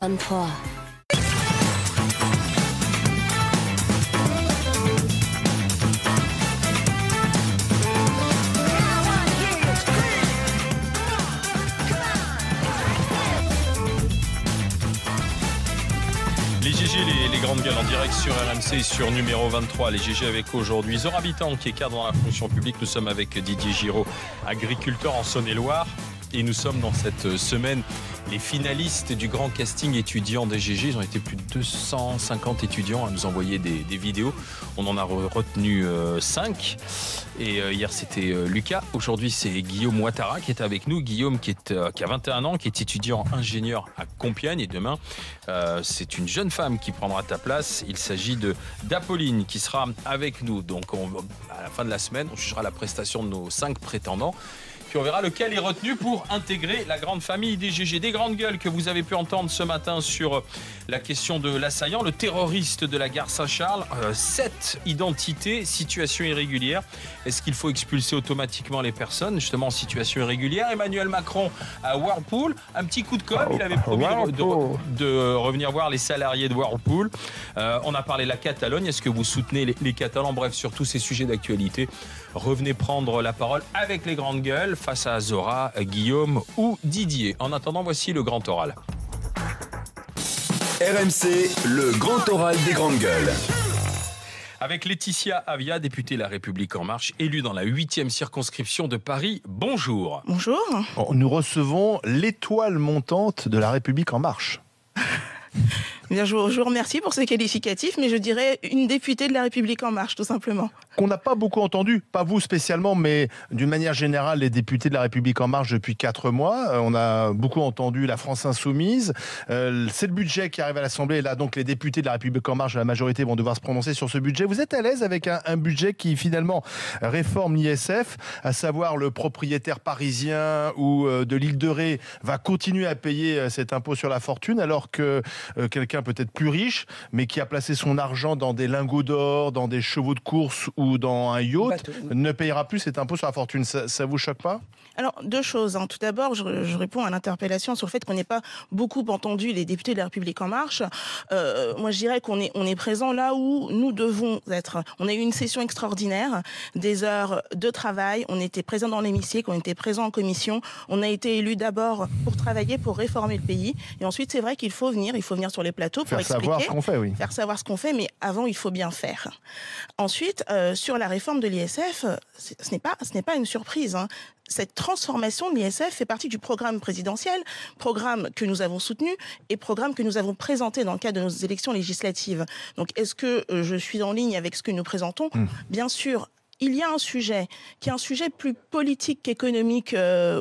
23. Les GG, les grandes gueules en direct sur RMC sur numéro 23. Les GG avec aujourd'hui Zora Bitan qui est cadre dans la fonction publique. Nous sommes avec Didier Giraud, agriculteur en Saône-et-Loire. Et nous sommes dans cette semaine les finalistes du grand casting étudiant des GG. Ils ont été plus de 250 étudiants à nous envoyer des vidéos. On en a retenu 5. Et hier c'était Lucas. Aujourd'hui c'est Guillaume Ouattara qui est avec nous. Guillaume qui a 21 ans, qui est étudiant ingénieur à Compiègne. Et demain c'est une jeune femme qui prendra ta place. Il s'agit d'Apolline qui sera avec nous. Donc à la fin de la semaine, on jugera la prestation de nos 5 prétendants. Puis on verra lequel est retenu pour intégrer la grande famille des GG. Des grandes gueules que vous avez pu entendre ce matin sur la question de l'assaillant, le terroriste de la gare Saint-Charles. 7 identités, situation irrégulière. Est-ce qu'il faut expulser automatiquement les personnes justement en situation irrégulière? Emmanuel Macron à Whirlpool, un petit coup de com'. Il avait promis de revenir voir les salariés de Whirlpool. On a parlé de la Catalogne. Est-ce que vous soutenez les Catalans? Bref, sur tous ces sujets d'actualité, revenez prendre la parole avec les grandes gueules face à Zora, Guillaume ou Didier. En attendant, voici le grand oral. RMC, le grand oral des grandes gueules. Avec Laetitia Avia, députée La République En Marche, élue dans la 8e circonscription de Paris. Bonjour. Bonjour. Nous recevons l'étoile montante de La République En Marche. Bien, je vous remercie pour ces qualificatifs, mais je dirais une députée de La République En Marche, tout simplement. Qu'on n'a pas beaucoup entendu, pas vous spécialement, mais d'une manière générale, les députés de La République En Marche depuis 4 mois. On a beaucoup entendu la France Insoumise. C'est le budget qui arrive à l'Assemblée. Là, donc, les députés de La République En Marche, la majorité, vont devoir se prononcer sur ce budget. Vous êtes à l'aise avec un budget qui, finalement, réforme l'ISF, à savoir le propriétaire parisien ou de l'île de Ré va continuer à payer cet impôt sur la fortune, alors que quelqu'un peut-être plus riche, mais qui a placé son argent dans des lingots d'or, dans des chevaux de course ou dans un yacht, ne payera plus cet impôt sur la fortune. Ça vous choque pas? Alors, 2 choses. Tout d'abord, je réponds à l'interpellation sur le fait qu'on n'ait pas beaucoup entendu les députés de La République En Marche. Moi, je dirais qu'on est présent là où nous devons être. On a eu une session extraordinaire, des heures de travail. On était présent dans l'hémicycle, on était présent en commission. On a été élus d'abord pour travailler, pour réformer le pays. Et ensuite, c'est vrai qu'il faut venir sur les plateaux pour expliquer. Faire savoir ce qu'on fait, oui. Faire savoir ce qu'on fait, mais avant, il faut bien faire. Ensuite, sur la réforme de l'ISF, ce n'est pas une surprise, hein. Cette transformation de l'ISF fait partie du programme présidentiel, programme que nous avons soutenu et programme que nous avons présenté dans le cadre de nos élections législatives. Donc, est-ce que je suis en ligne avec ce que nous présentons? Bien sûr. Il y a un sujet qui est un sujet plus politique qu'économique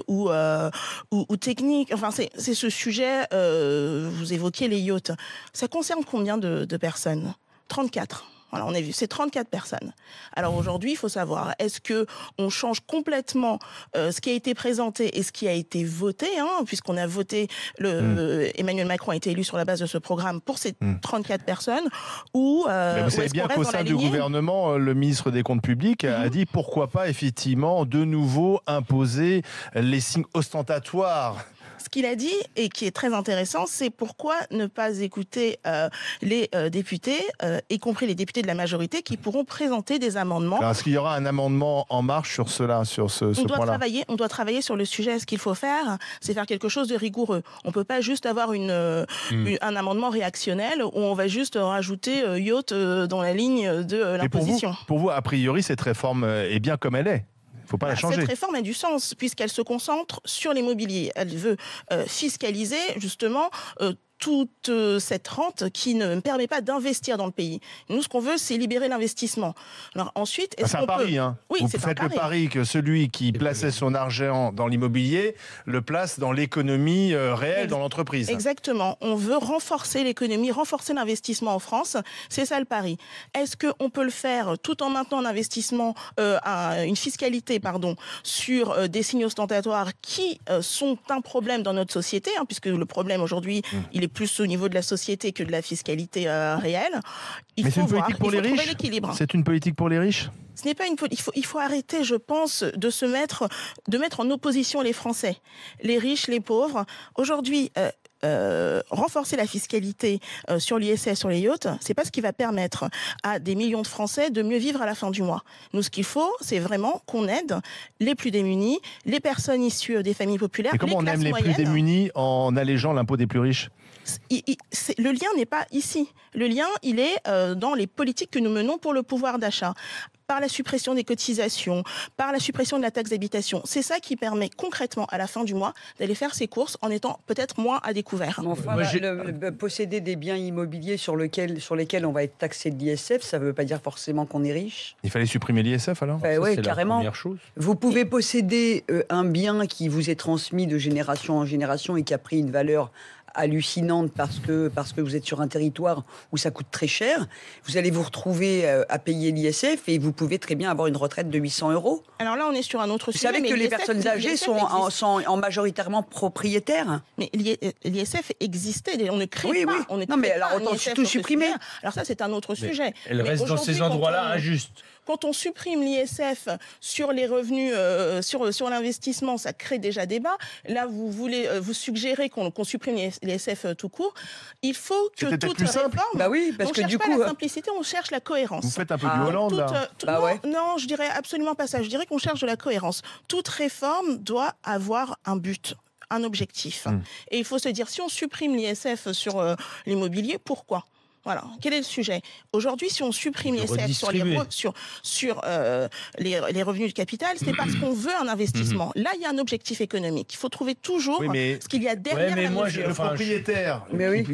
ou technique. Enfin, c'est ce sujet, vous évoquiez les yachts. Ça concerne combien de personnes? 34. Voilà, on a vu, c'est 34 personnes. Alors aujourd'hui, il faut savoir, est-ce que on change complètement ce qui a été présenté et ce qui a été voté, puisqu'on a voté, Emmanuel Macron a été élu sur la base de ce programme pour ces 34 personnes, ou vous savez bien qu'au sein du gouvernement, le ministre des Comptes publics a dit pourquoi pas effectivement de nouveau imposer les signes ostentatoires. Ce qu'il a dit, et qui est très intéressant, c'est pourquoi ne pas écouter les députés, y compris les députés de la majorité, qui pourront présenter des amendements. Alors, est-ce qu'il y aura un amendement En Marche sur ce point-là? On doit travailler sur le sujet. Ce qu'il faut faire, c'est faire quelque chose de rigoureux. On ne peut pas juste avoir un amendement réactionnel où on va juste rajouter yacht dans la ligne de l'imposition. Pour vous, a priori, cette réforme est bien comme elle est. Faut pas la changer. Cette réforme a du sens puisqu'elle se concentre sur l'immobilier. Elle veut fiscaliser justement toute cette rente qui ne permet pas d'investir dans le pays. Nous, ce qu'on veut, c'est libérer l'investissement. Alors ensuite, c'est un pari, hein. Oui, vous faites le pari que celui qui plaçait son argent dans l'immobilier le place dans l'économie réelle, dans l'entreprise. Exactement. On veut renforcer l'économie, renforcer l'investissement en France. C'est ça le pari. Est-ce qu'on peut le faire tout en maintenant un investissement, une fiscalité, sur des signes ostentatoires qui sont un problème dans notre société, puisque le problème aujourd'hui, il est plus au niveau de la société que de la fiscalité réelle. Mais c'est une politique pour les riches. C'est une politique pour les riches. Ce n'est pas une politique. Il faut arrêter, je pense, de mettre en opposition les Français, les riches, les pauvres. Aujourd'hui, renforcer la fiscalité sur l'ISF, sur les yachts, c'est pas ce qui va permettre à des millions de Français de mieux vivre à la fin du mois. Nous, ce qu'il faut, c'est vraiment qu'on aide les plus démunis, les personnes issues des familles populaires, Et comment on aime les plus démunis en allégeant l'impôt des plus riches ? Le lien n'est pas ici. Le lien, il est dans les politiques que nous menons pour le pouvoir d'achat. Par la suppression des cotisations, par la suppression de la taxe d'habitation. C'est ça qui permet concrètement, à la fin du mois, d'aller faire ses courses en étant peut-être moins à découvert. Enfin, posséder des biens immobiliers sur lesquels on va être taxé de l'ISF, ça ne veut pas dire forcément qu'on est riche. Il fallait supprimer l'ISF alors ? Oui, carrément. Première chose. Vous pouvez posséder un bien qui vous est transmis de génération en génération et qui a pris une valeur hallucinante parce que vous êtes sur un territoire où ça coûte très cher. Vous allez vous retrouver à payer l'ISF et vous pouvez très bien avoir une retraite de 800 €. Alors là, on est sur un autre sujet. Vous savez que les personnes âgées sont en majoritairement propriétaires. Mais l'ISF existait, on ne crée pas. Oui. Non, mais alors autant tout supprimer. Alors ça, c'est un autre sujet. Elle reste dans ces endroits-là injustes. Quand on supprime l'ISF sur les revenus, sur l'investissement, ça crée déjà débat. Là, vous suggérez qu'on supprime l'ISF tout court. Il faut que toute réforme... Bah oui, parce que du coup... On ne cherche pas la simplicité, on cherche la cohérence. Vous faites un peu du Hollande, là. Non, je dirais absolument pas ça. Je dirais qu'on cherche de la cohérence. Toute réforme doit avoir un but, un objectif. Et il faut se dire, si on supprime l'ISF sur l'immobilier, pourquoi ? Voilà. Quel est le sujet ? Aujourd'hui, si on supprime l'ISF sur les revenus du capital, c'est parce qu'on veut un investissement. Là, il y a un objectif économique. Il faut trouver toujours ce qu'il y a derrière la mesure. Le propriétaire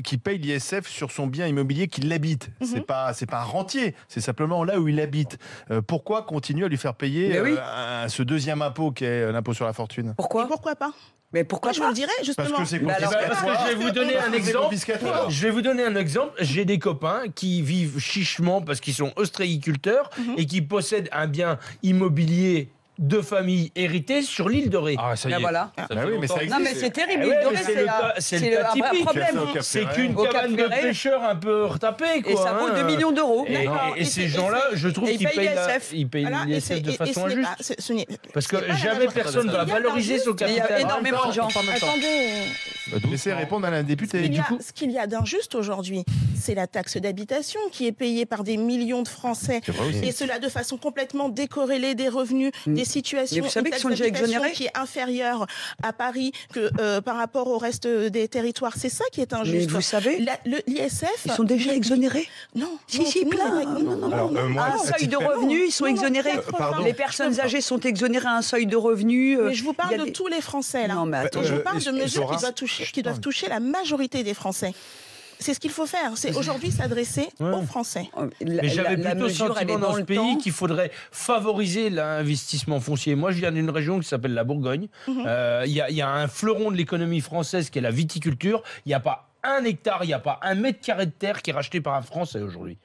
qui paye l'ISF sur son bien immobilier qu'il habite. C'est pas un rentier, c'est simplement là où il habite. Pourquoi continuer à lui faire payer ce deuxième impôt qui est l'impôt sur la fortune ? Pourquoi ? Et pourquoi pas ? Mais pourquoi je vous le dirais justement. Parce que c'est confiscatoire. Parce que je vais vous donner un exemple. Je vais vous donner un exemple. J'ai des copains qui vivent chichement parce qu'ils sont ostréiculteurs et qui possèdent un bien immobilier de famille héritée sur l'île de Ré. Ah, ça y est. Voilà. Mais ça existe. Non, mais c'est terrible. L'île de Ré, c'est le cas typique. C'est qu'une cabane de pêcheurs un peu retapée, quoi. Et ça vaut 2 millions d'euros. Et ces gens-là, je trouve qu'ils payent l'ISF de façon injuste. Parce que jamais personne ne va valoriser son capital. Il y a énormément de gens. Attendez. Laissez répondre à la députée. Ce qu'il y a d'injuste aujourd'hui, c'est la taxe d'habitation qui est payée par des millions de Français. Et cela de façon complètement décorrélée des revenus, des situations. Mais vous savez qu'ils sont déjà exonérés, qui est inférieure à Paris que par rapport au reste des territoires. C'est ça qui est injuste. Mais vous savez, l'ISF... Ils sont déjà exonérés. Non. Si, plein. À un seuil de revenus, ils sont exonérés. Les personnes âgées sont exonérées à un seuil de revenus. Mais je vous parle de tous les Français, là. Non, mais attends, je vous parle de mesures qui doivent toucher la majorité des Français. C'est ce qu'il faut faire, c'est aujourd'hui s'adresser aux Français. Mais j'avais plutôt le sentiment dans ce pays qu'il faudrait favoriser l'investissement foncier. Moi, je viens d'une région qui s'appelle la Bourgogne. Il y a un fleuron de l'économie française qui est la viticulture. Il n'y a pas un hectare, il n'y a pas 1 mètre carré de terre qui est racheté par un Français aujourd'hui.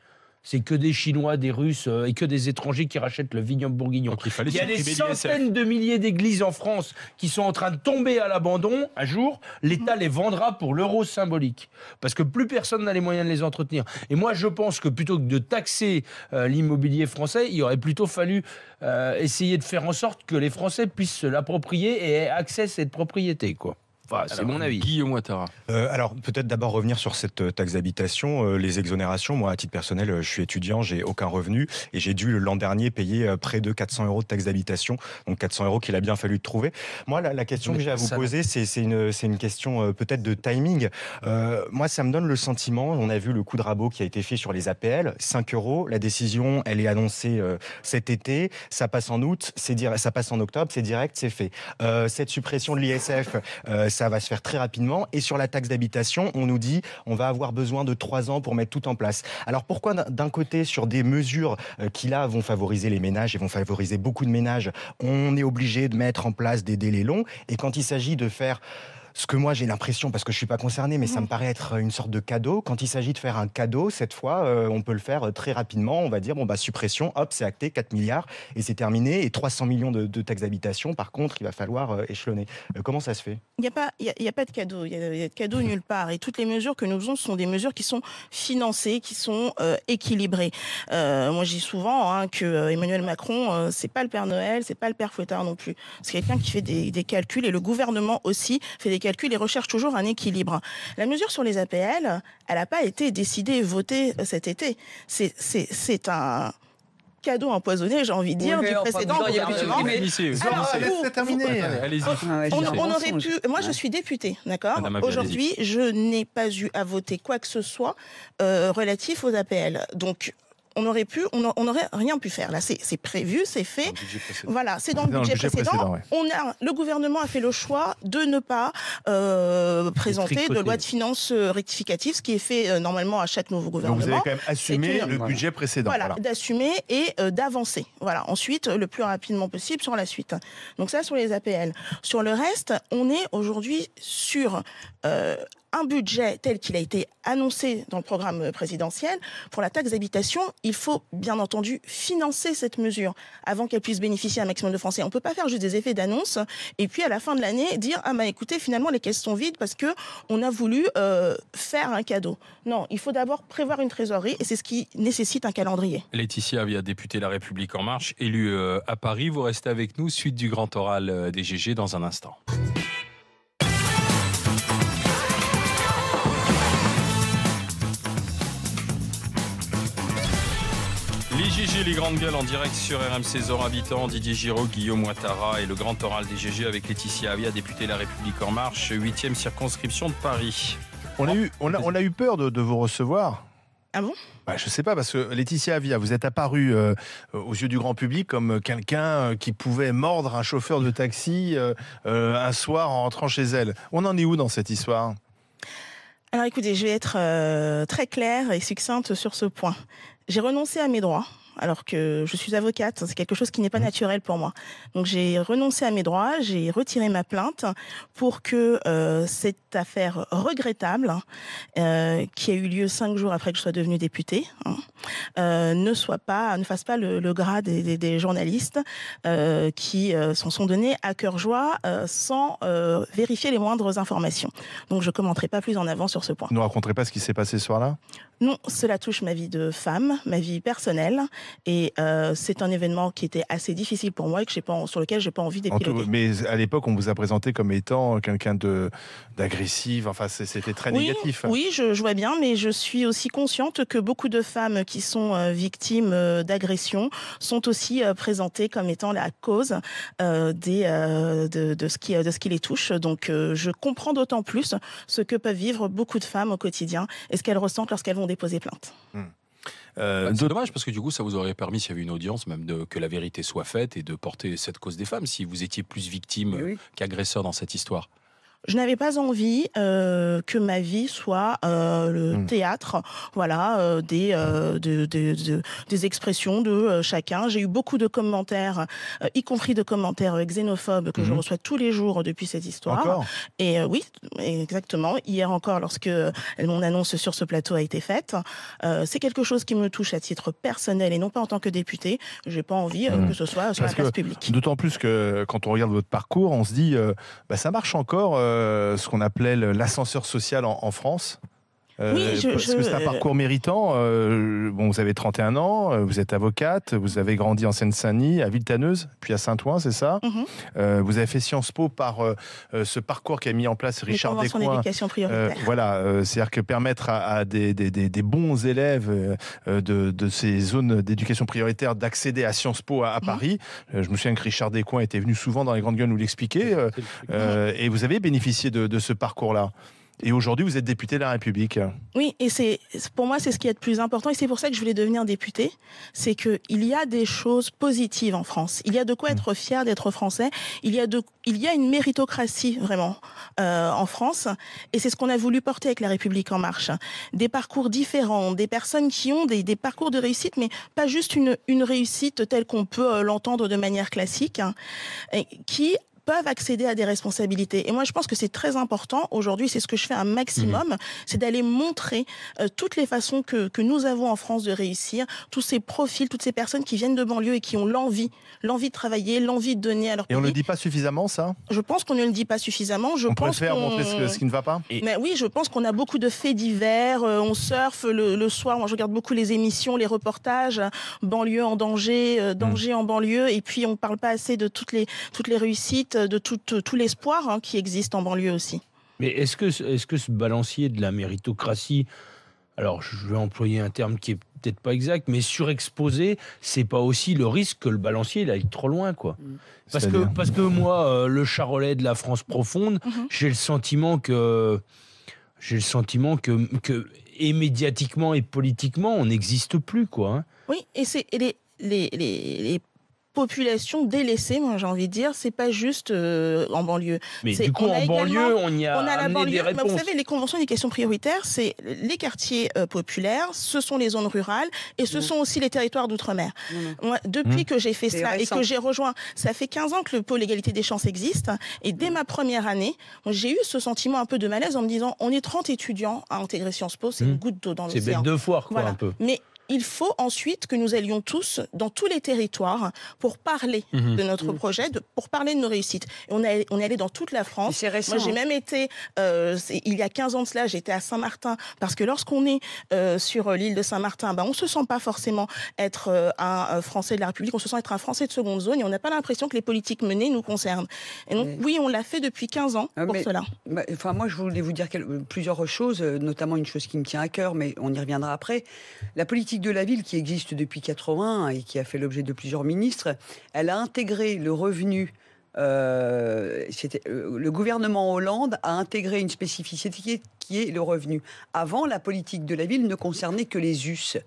C'est que des Chinois, des Russes et que des étrangers qui rachètent le vignoble bourguignon. Il y a des centaines de milliers d'églises en France qui sont en train de tomber à l'abandon. Un jour, l'État les vendra pour l'euro symbolique. Parce que plus personne n'a les moyens de les entretenir. Et moi, je pense que plutôt que de taxer l'immobilier français, il aurait plutôt fallu essayer de faire en sorte que les Français puissent se l'approprier et aient accès à cette propriété, quoi. Enfin, c'est mon avis. Guillaume Ouattara. Alors, peut-être d'abord revenir sur cette taxe d'habitation, les exonérations. Moi, à titre personnel, je suis étudiant, j'ai aucun revenu et j'ai dû l'an dernier payer près de 400 € de taxe d'habitation. Donc 400 € qu'il a bien fallu trouver. Moi, la question que j'ai à vous poser, c'est une question peut-être de timing. Moi, ça me donne le sentiment, on a vu le coup de rabot qui a été fait sur les APL, 5 €. La décision, elle est annoncée cet été. Ça passe en août, ça passe en octobre, c'est direct, c'est fait. Cette suppression de l'ISF, ça va se faire très rapidement. Et sur la taxe d'habitation, on nous dit on va avoir besoin de 3 ans pour mettre tout en place. Alors pourquoi d'un côté, sur des mesures qui là vont favoriser les ménages et vont favoriser beaucoup de ménages, on est obligé de mettre en place des délais longs, et quand il s'agit de faire ce que moi j'ai l'impression, parce que je ne suis pas concerné, mais ça me paraît être une sorte de cadeau. Quand il s'agit de faire un cadeau, cette fois, on peut le faire très rapidement. On va dire, suppression, hop, c'est acté, 4 milliards, et c'est terminé. Et 300 millions de taxes d'habitation, par contre, il va falloir échelonner. Comment ça se fait ? Il n'y a pas de cadeau. Il y a de cadeau nulle part. Et toutes les mesures que nous faisons sont des mesures qui sont financées, qui sont équilibrées. Moi, je dis souvent que Emmanuel Macron, c'est pas le Père Noël, c'est pas le Père Fouettard non plus. C'est quelqu'un qui fait des calculs, et le gouvernement aussi fait des calculs et recherche toujours un équilibre. La mesure sur les APL, elle n'a pas été décidée et votée cet été. C'est un cadeau empoisonné, j'ai envie de dire, du précédent gouvernement. Laissez terminer. Allez-y. On aurait pu. Moi, je suis députée, d'accord. Aujourd'hui, je n'ai pas eu à voter quoi que ce soit relatif aux APL. Donc, on aurait rien pu faire. Là, c'est prévu, c'est fait. Voilà, c'est dans le budget précédent. Le gouvernement a fait le choix de ne pas présenter de loi de finances rectificative, ce qui est fait normalement à chaque nouveau gouvernement. Donc vous avez quand même assumé le budget précédent. Voilà. D'assumer et d'avancer. Voilà. Ensuite, le plus rapidement possible sur la suite. Donc ça, sur les APL. Sur le reste, on est aujourd'hui sur un budget tel qu'il a été annoncé dans le programme présidentiel. Pour la taxe d'habitation, il faut bien entendu financer cette mesure avant qu'elle puisse bénéficier à un maximum de Français. On ne peut pas faire juste des effets d'annonce et puis à la fin de l'année dire « Ah bah écoutez, finalement les caisses sont vides parce qu'on a voulu faire un cadeau ». Non, il faut d'abord prévoir une trésorerie et c'est ce qui nécessite un calendrier. Laetitia Avia, députée La République En Marche, élue à Paris. Vous restez avec nous, suite du grand oral des GG dans un instant. Les GG, les grandes gueules en direct sur RMC, Zora Habitant, Didier Giraud, Guillaume Ouattara et le grand oral des GG avec Laetitia Avia, députée La République En Marche, 8e circonscription de Paris. On a eu peur de vous recevoir. Ah bon ? Je sais pas, parce que Laetitia Avia, vous êtes apparue aux yeux du grand public comme quelqu'un qui pouvait mordre un chauffeur de taxi un soir en rentrant chez elle. On en est où dans cette histoire ? Alors écoutez, je vais être très claire et succincte sur ce point. J'ai renoncé à mes droits, alors que je suis avocate, c'est quelque chose qui n'est pas naturel pour moi. Donc j'ai renoncé à mes droits, j'ai retiré ma plainte pour que cette affaire regrettable, qui a eu lieu 5 jours après que je sois devenue députée, ne fasse pas le gras des journalistes qui s'en sont donnés à cœur joie sans vérifier les moindres informations. Donc je ne commenterai pas plus en avant sur ce point. Vous ne raconterez pas ce qui s'est passé ce soir-là ? Non, cela touche ma vie de femme, ma vie personnelle, et c'est un événement qui était assez difficile pour moi et sur lequel j'ai pas envie d'épiloguer. Mais à l'époque, on vous a présenté comme étant quelqu'un d'agressif. Enfin, c'était très négatif. Oui, je vois bien, mais je suis aussi consciente que beaucoup de femmes qui sont victimes d'agressions sont aussi présentées comme étant la cause de ce qui les touche. Donc, je comprends d'autant plus ce que peuvent vivre beaucoup de femmes au quotidien et ce qu'elles ressentent lorsqu'elles vont déposer plainte. C'est dommage parce que du coup ça vous aurait permis, s'il y avait une audience, même que la vérité soit faite et de porter cette cause des femmes, si vous étiez plus victime qu'agresseur dans cette histoire. Je n'avais pas envie que ma vie soit le théâtre, voilà, des expressions de chacun. J'ai eu beaucoup de commentaires, y compris de commentaires xénophobes que je reçois tous les jours depuis cette histoire. Encore ? Et oui, exactement. Hier encore, lorsque mon annonce sur ce plateau a été faite, c'est quelque chose qui me touche à titre personnel et non pas en tant que députée. J'ai pas envie que ce soit sur la place publique. D'autant plus que quand on regarde votre parcours, on se dit, ça marche encore. Ce qu'on appelait l'ascenseur social en France. Oui, parce que c'est un parcours méritant. Vous avez 31 ans, vous êtes avocate, vous avez grandi en Seine-Saint-Denis, à Villetaneuse, puis à Saint-Ouen, c'est ça ? Vous avez fait Sciences Po par ce parcours qu'a mis en place Richard Descoings. Les conventions d'éducation prioritaire. C'est-à-dire que permettre à des bons élèves de ces zones d'éducation prioritaire d'accéder à Sciences Po à Paris. Je me souviens que Richard Descoings était venu souvent dans les grandes gueules nous l'expliquer. Et vous avez bénéficié de ce parcours-là. Et aujourd'hui, vous êtes député de la République. Oui, et pour moi, c'est ce qui est le plus important. Et c'est pour ça que je voulais devenir députée. C'est qu'il y a des choses positives en France. Il y a de quoi être fier d'être français. Il y a une méritocratie, vraiment, en France. Et c'est ce qu'on a voulu porter avec la République En Marche. Des parcours différents, des personnes qui ont des parcours de réussite, mais pas juste une réussite telle qu'on peut l'entendre de manière classique, qui peuvent accéder à des responsabilités. Et moi, je pense que c'est très important. Aujourd'hui, c'est ce que je fais un maximum, c'est d'aller montrer toutes les façons que nous avons en France de réussir, tous ces profils, toutes ces personnes qui viennent de banlieue et qui ont l'envie de travailler, l'envie de donner à leur pays. Et on ne le dit pas suffisamment, ça ? Je pense qu'on ne le dit pas suffisamment. On préfère montrer ce qui ne va pas ? Mais oui, je pense qu'on a beaucoup de faits divers. On surfe le soir. Moi, je regarde beaucoup les émissions, les reportages, banlieue en danger, danger en banlieue. Et puis, on ne parle pas assez de toutes les réussites, de tout l'espoir qui existe en banlieue aussi. Mais est-ce que ce balancier de la méritocratie, alors je vais employer un terme qui est peut-être pas exact, mais surexposé, c'est pas aussi le risque que le balancier il aille trop loin, quoi. Parce que moi, le Charolais de la France profonde, j'ai le sentiment que et médiatiquement et politiquement, on n'existe plus, quoi. Hein. Oui, et les populations délaissées, moi j'ai envie de dire, c'est pas juste en banlieue. Mais du coup, en banlieue, on y a amené des réponses. Mais vous savez, les conventions d'éducation prioritaire, c'est les quartiers populaires, ce sont les zones rurales, et ce sont aussi les territoires d'outre-mer. Moi, depuis que j'ai fait cela et que j'ai rejoint, ça fait 15 ans que le pôle égalité des chances existe, et dès ma première année, j'ai eu ce sentiment un peu de malaise en me disant, on est 30 étudiants à intégrer Sciences Po, c'est une goutte d'eau dans l'océan. C'est bête de foire, quoi, un peu. Mais il faut ensuite que nous allions tous dans tous les territoires pour parler de notre projet, pour parler de nos réussites. Et on est allé dans toute la France. C'est récent. Moi, j'ai même été, il y a 15 ans de cela, j'étais à Saint-Martin, parce que lorsqu'on est sur l'île de Saint-Martin, on ne se sent pas forcément être un Français de la République, on se sent être un Français de seconde zone, et on n'a pas l'impression que les politiques menées nous concernent. Et donc, oui, on l'a fait depuis 15 ans pour cela. Moi, je voulais vous dire plusieurs choses, notamment une chose qui me tient à cœur, mais on y reviendra après. La politique de la ville qui existe depuis 80 et qui a fait l'objet de plusieurs ministres, elle a intégré le revenu. Le gouvernement Hollande a intégré une spécificité qui est le revenu. Avant, la politique de la ville ne concernait que les US.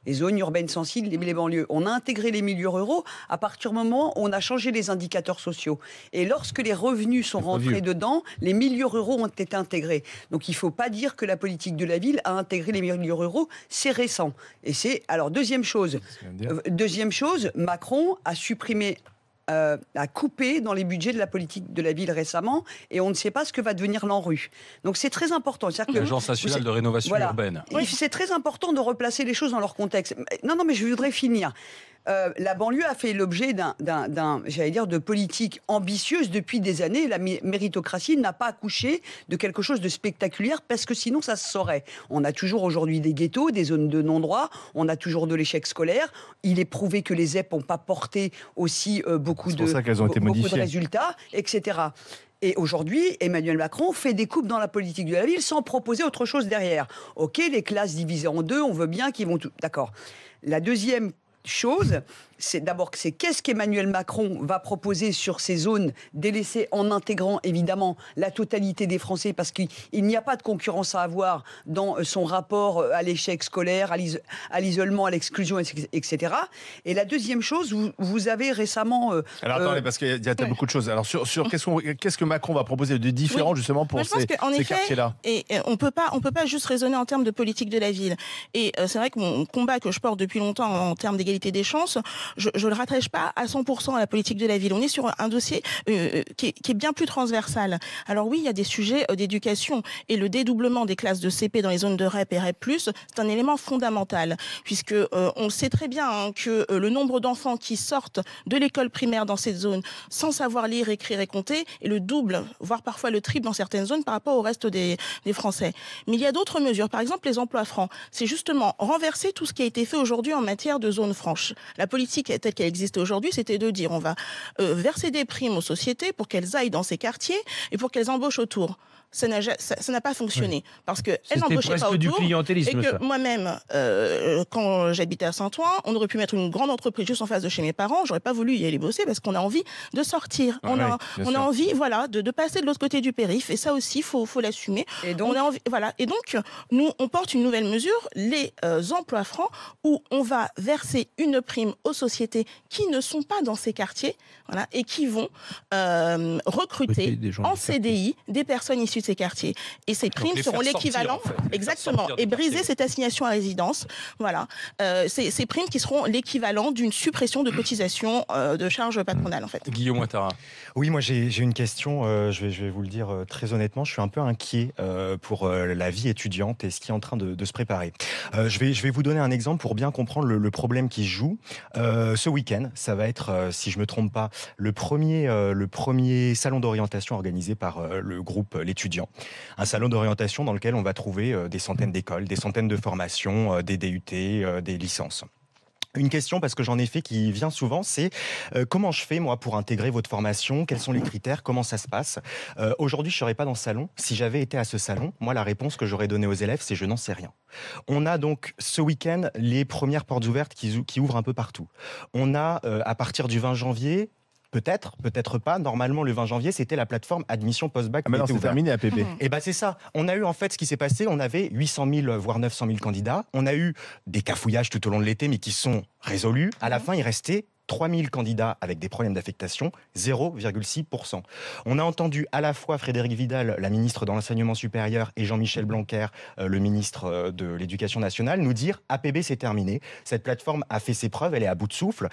Les zones urbaines sensibles, les banlieues. On a intégré les milieux ruraux à partir du moment où on a changé les indicateurs sociaux. Et lorsque les revenus sont rentrés dedans, les milieux ruraux ont été intégrés. Donc il ne faut pas dire que la politique de la ville a intégré les milieux ruraux. C'est récent. Et c'est... Alors, deuxième chose, Macron a supprimé... a coupé dans les budgets de la politique de la ville récemment, et on ne sait pas ce que va devenir l'ANRU. Donc c'est très important. L'Agence nationale de rénovation urbaine. Oui. C'est très important de replacer les choses dans leur contexte. Non, mais je voudrais finir. La banlieue a fait l'objet de politique ambitieuse depuis des années. La méritocratie n'a pas accouché de quelque chose de spectaculaire, parce que sinon ça se saurait. On a toujours aujourd'hui des ghettos, des zones de non-droit, on a toujours de l'échec scolaire. Il est prouvé que les ZEP n'ont pas porté aussi beaucoup de résultats, etc. Et aujourd'hui, Emmanuel Macron fait des coupes dans la politique de la ville sans proposer autre chose derrière. Ok, les classes divisées en deux, on veut bien qu'ils vont tout... D'accord. La deuxième chose, c'est qu'est-ce qu'Emmanuel Macron va proposer sur ces zones délaissées, en intégrant évidemment la totalité des Français, parce qu'il n'y a pas de concurrence à avoir dans son rapport à l'échec scolaire, à l'isolement, à l'exclusion, etc. Et la deuxième chose, vous avez récemment... Alors attendez, parce qu'il y a beaucoup de choses. Alors sur qu'est-ce que Macron va proposer de différent justement pour ces quartiers-là? Et on peut pas juste raisonner en termes de politique de la ville. Et c'est vrai que mon combat que je porte depuis longtemps en termes d'égalité des chances, je le rattache pas à 100% à la politique de la ville. On est sur un dossier qui est bien plus transversal. Alors oui, il y a des sujets d'éducation, et le dédoublement des classes de CP dans les zones de REP et REP+, c'est un élément fondamental, puisque on sait très bien que le nombre d'enfants qui sortent de l'école primaire dans cette zone sans savoir lire, écrire et compter est le double, voire parfois le triple dans certaines zones par rapport au reste des Français. Mais il y a d'autres mesures, par exemple les emplois francs. C'est justement renverser tout ce qui a été fait aujourd'hui en matière de zones franches. La politique telle qu'elle existait aujourd'hui, c'était de dire on va verser des primes aux sociétés pour qu'elles aillent dans ces quartiers et pour qu'elles embauchent autour. Ça n'a pas fonctionné, parce qu'elles n'embauchaient pas autour, du clientélisme, et que ça. Moi-même, quand j'habitais à Saint-Ouen, on aurait pu mettre une grande entreprise juste en face de chez mes parents, j'aurais pas voulu y aller bosser parce qu'on a envie de sortir, on a envie de passer de l'autre côté du périph', et ça aussi faut l'assumer. Et donc, et donc nous on porte une nouvelle mesure, les emplois francs, où on va verser une prime aux sociétés qui ne sont pas dans ces quartiers, et qui vont recruter en CDI des personnes issues de ces quartiers. Et ces primes seront l'équivalent, exactement, et briser cette assignation à résidence. Ces primes qui seront l'équivalent d'une suppression de cotisation de charges patronales, en fait. Guillaume Ouattara. Oui, moi j'ai une question, je vais vous le dire très honnêtement, je suis un peu inquiet pour la vie étudiante et ce qui est en train de se préparer. Je vais vous donner un exemple pour bien comprendre le problème qui se joue. Ce week-end, ça va être, si je me trompe pas, le premier salon d'orientation organisé par le groupe L'Étudiant. Un salon d'orientation dans lequel on va trouver des centaines d'écoles, des centaines de formations, des DUT, des licences. Une question, parce que j'en ai fait, qui vient souvent, c'est comment je fais, moi, pour intégrer votre formation? Quels sont les critères? Comment ça se passe? Aujourd'hui, je ne serais pas dans ce salon. Si j'avais été à ce salon, moi, la réponse que j'aurais donnée aux élèves, c'est je n'en sais rien. On a donc, ce week-end, les premières portes ouvertes qui ouvrent un peu partout. On a, à partir du 20 janvier... Peut-être, peut-être pas. Normalement, le 20 janvier, c'était la plateforme admission post-bac. Ah, maintenant, c'est terminé, APB. Et c'est ça. On a eu, en fait, ce qui s'est passé, on avait 800 000, voire 900 000 candidats. On a eu des cafouillages tout au long de l'été, mais qui sont résolus. À la fin, il restait 3 000 candidats avec des problèmes d'affectation, 0,6%. On a entendu à la fois Frédérique Vidal, la ministre de l'Enseignement supérieur, et Jean-Michel Blanquer, le ministre de l'Éducation nationale, nous dire « APB, c'est terminé. Cette plateforme a fait ses preuves, elle est à bout de souffle. »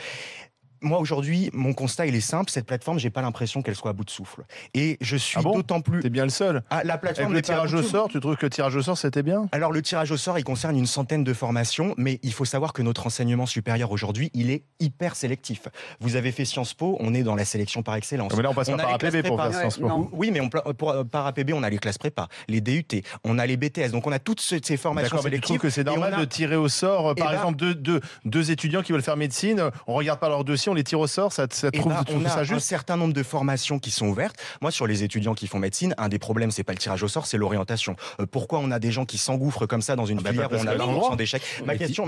Moi, aujourd'hui, mon constat, il est simple. Cette plateforme, j'ai pas l'impression qu'elle soit à bout de souffle. Et je suis d'autant plus... T'es bien le seul. La plateforme Avec le tirage au sort, tu trouves que le tirage au sort, c'était bien? Alors, le tirage au sort, il concerne une centaine de formations, mais il faut savoir que notre enseignement supérieur, aujourd'hui, il est hyper sélectif. Vous avez fait Sciences Po, on est dans la sélection par excellence. Mais là, on passe pas par APB pour faire Sciences Po. Oui, mais par APB, on a les classes prépa, les DUT, on a les BTS. Donc, on a toutes ces formations sélectives. Tu trouves que c'est normal de tirer au sort, par exemple, deux étudiants qui veulent faire médecine, on regarde pas leur dossier, on les tire au sort, ça trouve on a ça juste? un certain nombre de formations qui sont ouvertes. Moi, sur les étudiants qui font médecine, un des problèmes, c'est pas le tirage au sort, c'est l'orientation. Pourquoi on a des gens qui s'engouffrent comme ça dans une filière où on a 20% d'échecs? Ma question,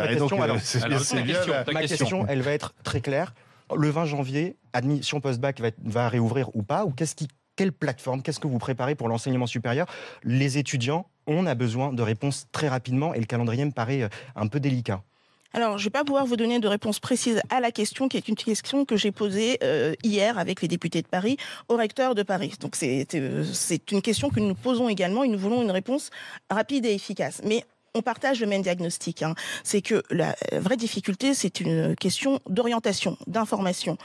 elle va être très claire. Le 20 janvier, admission post-bac va réouvrir ou pas? Ou quelle plateforme? Qu'est-ce que vous préparez pour l'enseignement supérieur? Les étudiants, on a besoin de réponses très rapidement et le calendrier me paraît un peu délicat. Alors, je ne vais pas pouvoir vous donner de réponse précise à la question, qui est une question que j'ai posée hier avec les députés de Paris au recteur de Paris. Donc, c'est une question que nous posons également et nous voulons une réponse rapide et efficace. Mais on partage le même diagnostic. C'est que la vraie difficulté, c'est une question d'orientation, d'information.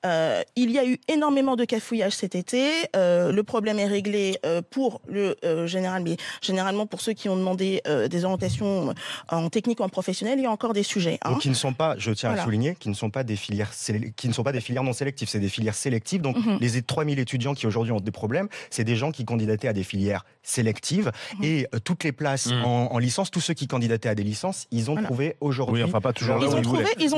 Il y a eu énormément de cafouillages cet été. Le problème est réglé pour le général, mais généralement pour ceux qui ont demandé des orientations en technique ou en professionnel, il y a encore des sujets. Donc, qui ne sont pas, je tiens à souligner, qui ne sont pas des filières non sélectives, c'est des filières sélectives. Donc, les 3000 étudiants qui aujourd'hui ont des problèmes, c'est des gens qui candidataient à des filières sélectives et toutes les places en licence, tous ceux qui candidataient à des licences, ils ont trouvé aujourd'hui. Oui, enfin pas toujours. Ils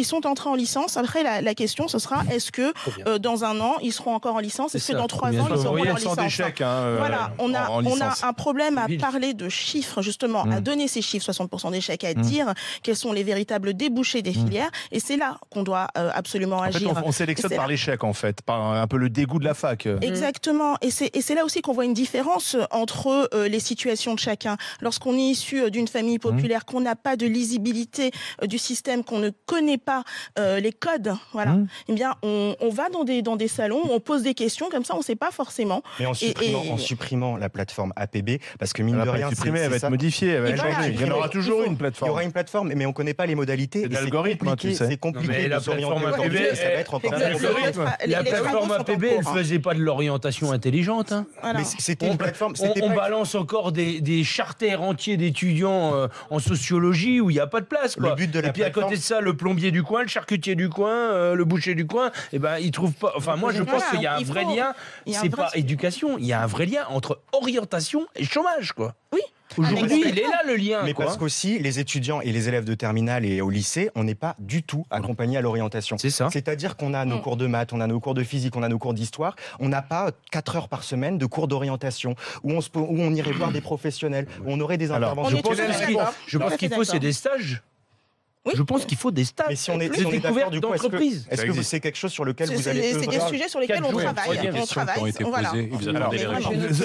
sont entrés en licence. Après, la question, ce sera est-ce que dans un an, ils seront encore en licence? Est-ce que dans 3 ans, ils seront en licence? Voilà, on a un problème à parler de chiffres, justement, à donner ces chiffres, 60% d'échecs, à dire quels sont les véritables débouchés des filières. Et c'est là qu'on doit absolument agir. En fait, on sélectionne par l'échec, en fait, par un peu le dégoût de la fac. Exactement. Et c'est là aussi qu'on voit une différence entre les situations de chacun. Lorsqu'on est issu d'une famille populaire, qu'on n'a pas de lisibilité du système, qu'on ne connaît pas les codes, voilà. Eh bien, on va dans des salons, on pose des questions, comme ça, on ne sait pas forcément. Mais en supprimant la plateforme APB, parce que mine de rien, elle va être modifiée, elle va être changée. Il y en aura toujours une plateforme. Il y aura une plateforme, mais on ne connaît pas les modalités. C'est de l'algorithme, tu sais. C'est compliqué de s'orienter aujourd'hui, ça va être encore la plateforme APB, elle ne faisait pas de l'orientation intelligente. Mais c'était une plateforme. On balance encore des charters entiers d'étudiants en sociologie où il n'y a pas de place, quoi. Et puis à côté de ça, le plombier du coin, le charcutier du coin, le boucher du coin, et ben ils trouvent pas. Enfin, moi je pense qu'il y a un vrai lien. C'est pas éducation, il y a un vrai lien entre orientation et chômage, quoi. Oui. Aujourd'hui, il est là le lien. Mais parce qu'aussi, les étudiants et les élèves de terminale et au lycée, on n'est pas du tout accompagnés à l'orientation. C'est ça. C'est-à-dire qu'on a nos cours de maths, on a nos cours de physique, on a nos cours d'histoire. On n'a pas 4 heures par semaine de cours d'orientation où on irait voir des professionnels, où on aurait des interventions. Je pense qu'il faut, c'est des stages. Oui. Je pense qu'il faut des stages. Mais si on est découverte d'entreprise. Est-ce que c'est quelque chose sur lequel vous allez C'est des sujets sur lesquels on travaille. Ça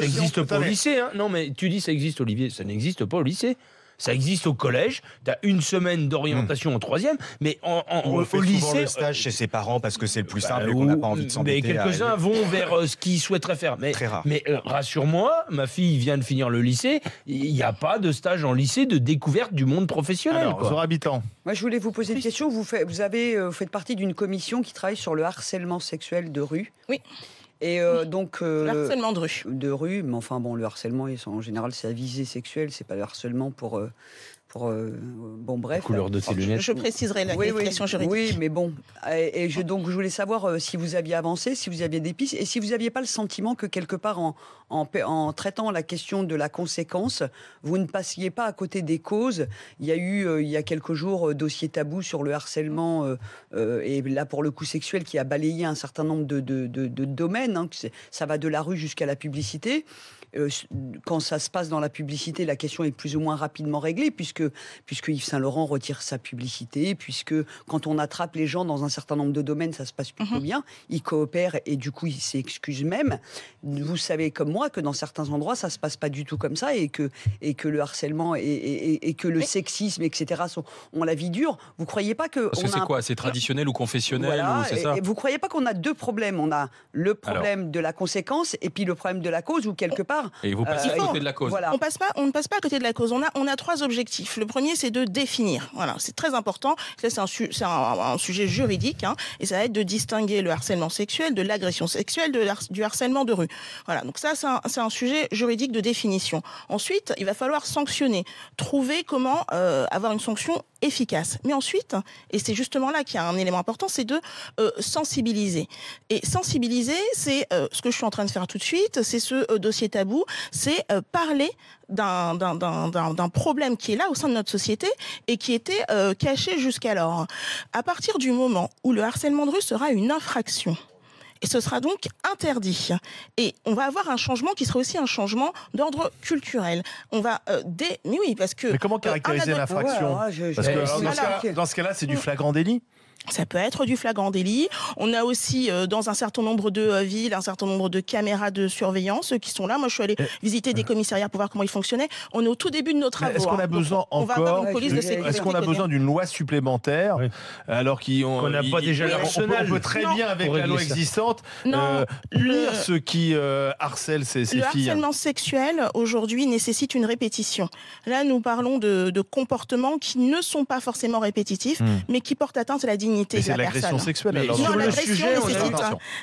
existe pas au lycée. Non, mais tu dis ça existe, Olivier. Ça n'existe pas au lycée. Ça existe au collège, tu as une semaine d'orientation en 3e, mais au lycée... On fait le stage chez ses parents parce que c'est le plus simple et qu'on n'a pas envie de s'embêter. Mais quelques-uns vont vers ce qu'ils souhaiteraient faire. Mais, très rare. Mais rassure-moi, ma fille vient de finir le lycée, il n'y a pas de stage en lycée de découverte du monde professionnel. Alors, habitants. Moi, je voulais vous poser une question. Vous faites partie d'une commission qui travaille sur le harcèlement sexuel de rue. Oui. Et donc le harcèlement de rue. De rue, mais enfin bon, le harcèlement en général c'est à visée sexuelle, c'est pas le harcèlement pour bon, bref. La couleur de tes lunettes. Je préciserai la qualification juridique. Oui, mais bon. Donc, je voulais savoir si vous aviez avancé, si vous aviez des pistes, et si vous n'aviez pas le sentiment que quelque part, en traitant la question de la conséquence, vous ne passiez pas à côté des causes. Il y a eu, il y a quelques jours, dossier tabou sur le harcèlement, et là, pour le coup, sexuel, qui a balayé un certain nombre de domaines. Hein. Ça va de la rue jusqu'à la publicité. Quand ça se passe dans la publicité, la question est plus ou moins rapidement réglée, puisque Yves Saint-Laurent retire sa publicité, puisque quand on attrape les gens dans un certain nombre de domaines, ça se passe plutôt bien. Ils coopèrent et du coup, ils s'excusent même. Vous savez comme moi que dans certains endroits, ça se passe pas du tout comme ça, et que le harcèlement et que le sexisme, etc., ont la vie dure. Vous croyez pas que... Parce que c'est quoi? C'est traditionnel ou confessionnel, voilà, ou c'est ça? Et vous croyez pas qu'on a deux problèmes? On a le problème de la conséquence et puis le problème de la cause, où quelque part... Et vous passez à côté de la cause. Voilà. On ne passe pas à côté de la cause. On a 3 objectifs. Le premier, c'est de définir. Voilà, c'est très important. Ça, c'est un sujet juridique, hein, et ça va être de distinguer le harcèlement sexuel de l'agression sexuelle, du harcèlement de rue. Voilà, donc ça, c'est un sujet juridique de définition. Ensuite, il va falloir sanctionner, trouver comment avoir une sanction efficace. Mais ensuite, et c'est justement là qu'il y a un élément important, c'est de sensibiliser. Et sensibiliser, c'est ce que je suis en train de faire tout de suite, c'est ce dossier tabou, c'est parler d'un problème qui est là au sein de notre société et qui était caché jusqu'alors. À partir du moment où le harcèlement de rue sera une infraction, et ce sera donc interdit. Et on va avoir un changement qui sera aussi un changement d'ordre culturel. On va mais oui, parce que... Mais comment caractériser l'infraction? Parce que dans ce cas-là, c'est du flagrant délit. Ça peut être du flagrant délit. On a aussi, dans un certain nombre de villes, un certain nombre de caméras de surveillance qui sont là. Moi, je suis allée visiter des commissariats pour voir comment ils fonctionnaient. On est au tout début de nos travaux. Est-ce qu'on a besoin Est-ce qu'on a besoin d'une loi supplémentaire, alors qu'on n'a pas déjà l'arsenal? On peut très bien, avec la loi existante, punir ceux qui harcèlent ces filles. Le harcèlement sexuel, aujourd'hui, nécessite une répétition. Là, nous parlons de comportements qui ne sont pas forcément répétitifs, mais qui portent atteinte à la dignité. Mais c'est l'agression sexuelle. Alors, non,